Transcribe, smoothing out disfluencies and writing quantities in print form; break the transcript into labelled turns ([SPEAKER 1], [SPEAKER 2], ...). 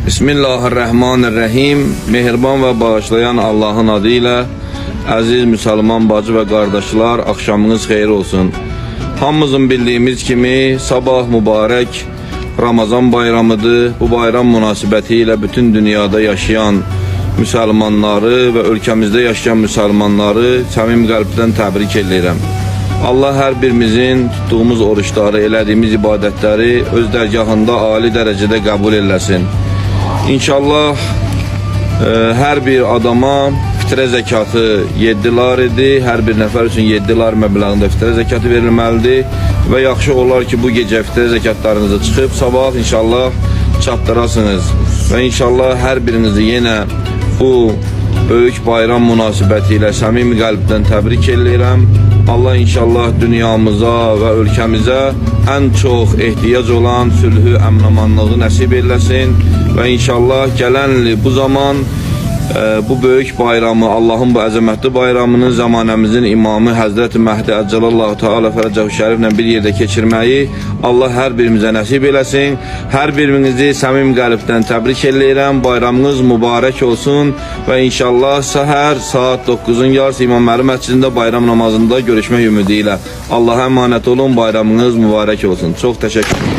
[SPEAKER 1] Bismillahirrahmanirrahim. Mehriban ve bağışlayan Allah'ın adıyla aziz Müslüman bacı ve kardeşler, akşamınız hayır olsun. Hamımızın bildiğimiz kimi sabah mübarek Ramazan bayramıdır. Bu bayram münasebetiyle bütün dünyada yaşayan Müslümanları ve ülkemizde yaşayan Müslümanları samimi kalpten tebrik ederim. Allah her birimizin tuttuğumuz oruçları, elədiyimiz ibadetleri öz dərgahında ali derecede kabul eylesin. İnşallah her bir adama fitre zekatı 7 lar idi. Her bir nefer için 7 lar məbləğində fitre zekatı verilməlidir. Ve yaxşı olar ki bu gece fitre zekatlarınızı çıkıp sabah inşallah çatdırasınız. Ve inşallah her birinizi yine bu büyük bayram münasebetiyle samimi qalbdən təbrik edirəm. Allah inşallah dünyamıza ve ülkemize en çok ihtiyac olan sülhü, əmnamanlığı nəsib eylesin. Ve inşallah gələn bu zaman bu büyük bayramı, Allah'ın bu əzəmətli bayramını zamanımızın imamı Hazreti Mehdi Əcəlallahu Teala Fərəcəhu Şəriflə bir yerdə keçirməyi Allah hər birimizə nəsib eləsin. Hər birinizi səmimi qəlbdən təbrik edirəm. Bayramınız mübarək olsun və inşallah səhər saat 9-un yarısı İmam Əli məscidində bayram namazında görüşmək ümidi ilə. Allah'a emanet olun. Bayramınız mübarək olsun. Çox təşəkkür ederim.